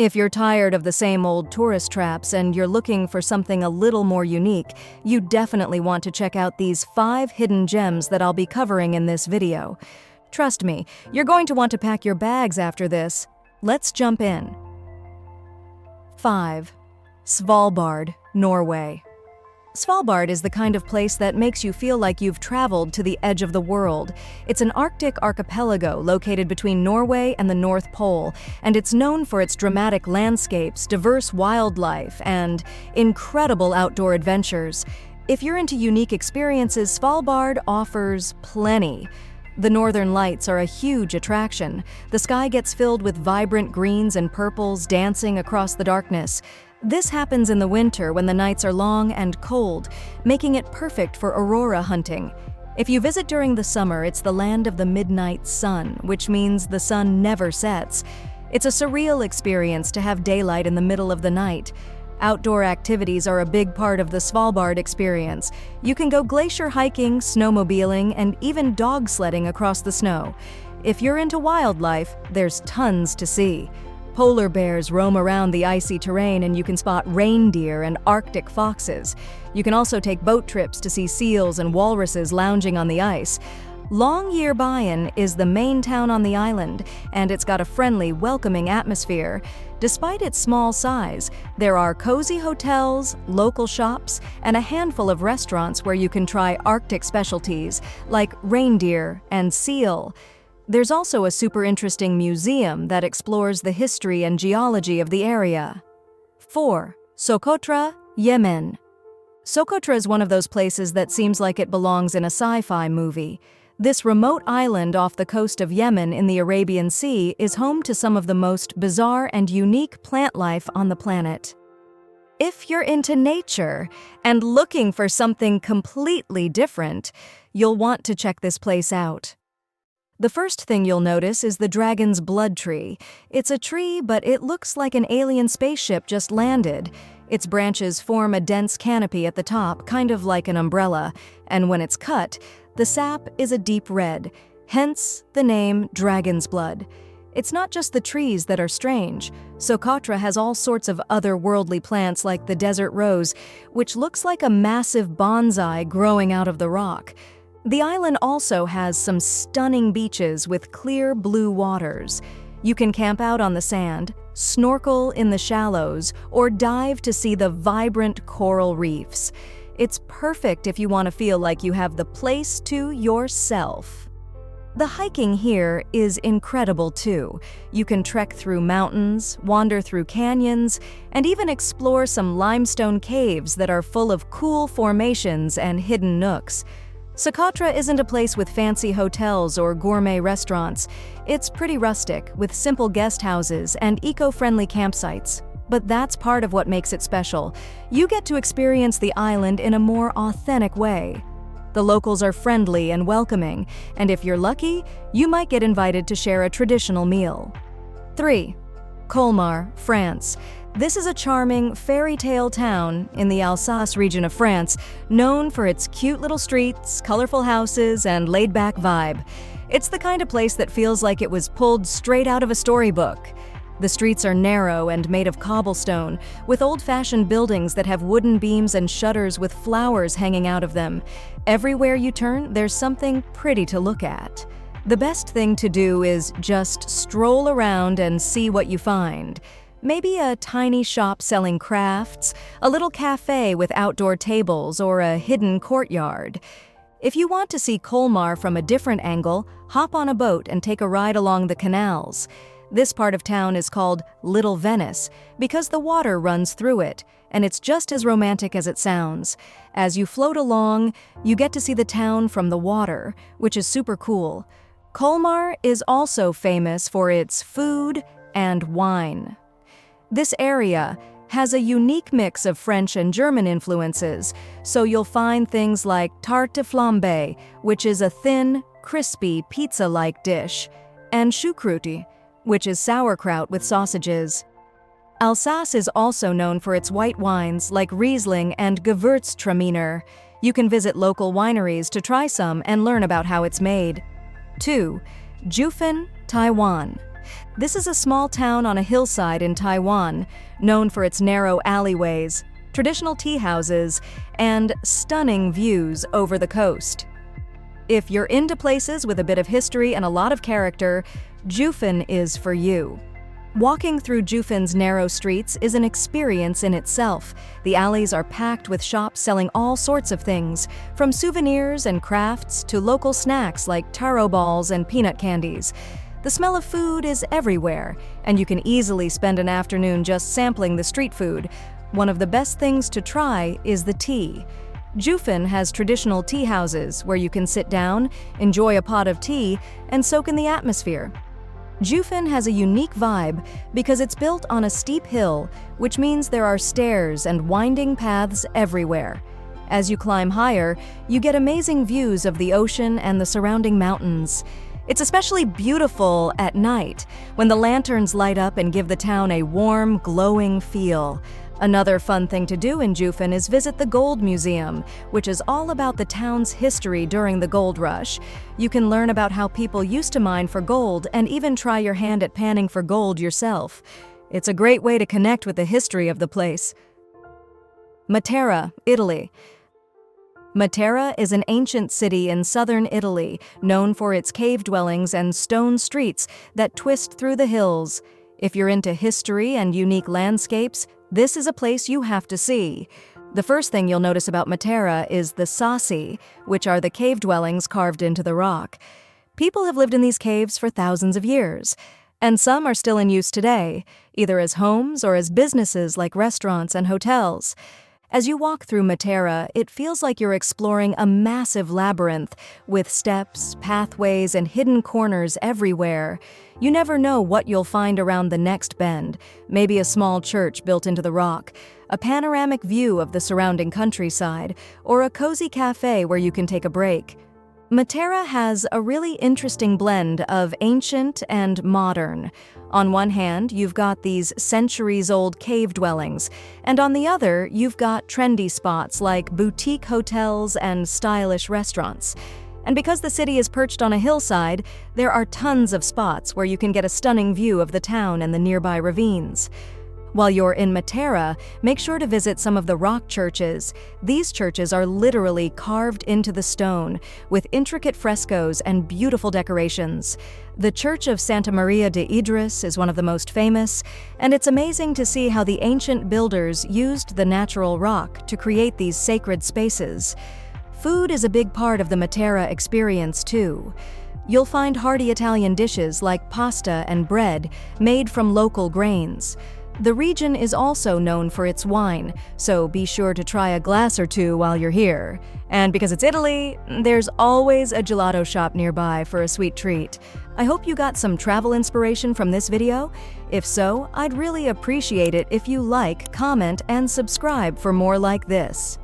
If you're tired of the same old tourist traps and you're looking for something a little more unique, you definitely want to check out these 5 hidden gems that I'll be covering in this video. Trust me, you're going to want to pack your bags after this. Let's jump in. 5. Svalbard, Norway. Svalbard is the kind of place that makes you feel like you've traveled to the edge of the world. It's an Arctic archipelago located between Norway and the North Pole, and it's known for its dramatic landscapes, diverse wildlife, and incredible outdoor adventures. If you're into unique experiences, Svalbard offers plenty. The northern lights are a huge attraction. The sky gets filled with vibrant greens and purples dancing across the darkness. This happens in the winter when the nights are long and cold, making it perfect for aurora hunting. If you visit during the summer, it's the land of the midnight sun, which means the sun never sets. It's a surreal experience to have daylight in the middle of the night. Outdoor activities are a big part of the Svalbard experience. You can go glacier hiking, snowmobiling, and even dog sledding across the snow. If you're into wildlife, there's tons to see. Polar bears roam around the icy terrain, and you can spot reindeer and Arctic foxes. You can also take boat trips to see seals and walruses lounging on the ice. Longyearbyen is the main town on the island, and it's got a friendly, welcoming atmosphere. Despite its small size, there are cozy hotels, local shops, and a handful of restaurants where you can try Arctic specialties like reindeer and seal. There's also a super interesting museum that explores the history and geology of the area. 4. Sotra Yemen. Socotra is one of those places that seems like it belongs in a sci-fi movie. This remote island off the coast of Yemen in the Arabian Sea is home to some of the most bizarre and unique plant life on the planet. If you're into nature and looking for something completely different, you'll want to check this place out. The first thing you'll notice is the dragon's blood tree. It's a tree, but it looks like an alien spaceship just landed. Its branches form a dense canopy at the top, kind of like an umbrella, and when it's cut, the sap is a deep red, hence the name dragon's blood. It's not just the trees that are strange. Socotra has all sorts of otherworldly plants like the desert rose, which looks like a massive bonsai growing out of the rock. The island also has some stunning beaches with clear blue waters. You can camp out on the sand, snorkel in the shallows, or dive to see the vibrant coral reefs. It's perfect if you want to feel like you have the place to yourself. The hiking here is incredible too. You can trek through mountains, wander through canyons, and even explore some limestone caves that are full of cool formations and hidden nooks. Socotra isn't a place with fancy hotels or gourmet restaurants. It's pretty rustic, with simple guest houses and eco-friendly campsites. But that's part of what makes it special. You get to experience the island in a more authentic way. The locals are friendly and welcoming, and if you're lucky, you might get invited to share a traditional meal. 3. Colmar, France. This is a charming fairy tale town in the Alsace region of France, known for its cute little streets, colorful houses, and laid-back vibe. It's the kind of place that feels like it was pulled straight out of a storybook. The streets are narrow and made of cobblestone, with old-fashioned buildings that have wooden beams and shutters with flowers hanging out of them. Everywhere you turn, there's something pretty to look at. The best thing to do is just stroll around and see what you find. Maybe a tiny shop selling crafts, a little cafe with outdoor tables, or a hidden courtyard. If you want to see Colmar from a different angle, hop on a boat and take a ride along the canals. This part of town is called Little Venice because the water runs through it, and it's just as romantic as it sounds. As you float along, you get to see the town from the water, which is super cool. Colmar is also famous for its food and wine. This area has a unique mix of French and German influences, so you'll find things like tarte flambée, which is a thin, crispy, pizza-like dish, and choucroute, which is sauerkraut with sausages. Alsace is also known for its white wines like Riesling and Gewürztraminer. You can visit local wineries to try some and learn about how it's made. 2. Jufen Taiwan. This is a small town on a hillside in Taiwan, known for its narrow alleyways, traditional tea houses, and stunning views over the coast. If you're into places with a bit of history and a lot of character, Jufen is for you. Walking through Jufen's narrow streets is an experience in itself. The alleys are packed with shops selling all sorts of things, from souvenirs and crafts to local snacks like taro balls and peanut candies. The smell of food is everywhere, and you can easily spend an afternoon just sampling the street food. One of the best things to try is the tea. Jufen has traditional tea houses where you can sit down, enjoy a pot of tea, and soak in the atmosphere. Jufen has a unique vibe because it's built on a steep hill, which means there are stairs and winding paths everywhere. As you climb higher, you get amazing views of the ocean and the surrounding mountains. It's especially beautiful at night, when the lanterns light up and give the town a warm, glowing feel. Another fun thing to do in Jufen is visit the Gold Museum, which is all about the town's history during the gold rush. You can learn about how people used to mine for gold and even try your hand at panning for gold yourself. It's a great way to connect with the history of the place. Matera, Italy. Matera is an ancient city in southern Italy, known for its cave dwellings and stone streets that twist through the hills. If you're into history and unique landscapes, this is a place you have to see. The first thing you'll notice about Matera is the sassi, which are the cave dwellings carved into the rock. People have lived in these caves for thousands of years, and some are still in use today, either as homes or as businesses like restaurants and hotels. As you walk through Matera, it feels like you're exploring a massive labyrinth with steps, pathways, and hidden corners everywhere. You never know what you'll find around the next bend, maybe a small church built into the rock, a panoramic view of the surrounding countryside, or a cozy cafe where you can take a break. Matera has a really interesting blend of ancient and modern. On one hand, you've got these centuries-old cave dwellings, and on the other, you've got trendy spots like boutique hotels and stylish restaurants. And because the city is perched on a hillside, there are tons of spots where you can get a stunning view of the town and the nearby ravines. While you're in Matera, make sure to visit some of the rock churches. These churches are literally carved into the stone, with intricate frescoes and beautiful decorations. The Church of Santa Maria de Idris is one of the most famous, and it's amazing to see how the ancient builders used the natural rock to create these sacred spaces. Food is a big part of the Matera experience, too. You'll find hearty Italian dishes like pasta and bread made from local grains. The region is also known for its wine, so be sure to try a glass or two while you're here. And because it's Italy, there's always a gelato shop nearby for a sweet treat. I hope you got some travel inspiration from this video. If so, I'd really appreciate it if you like, comment, and subscribe for more like this.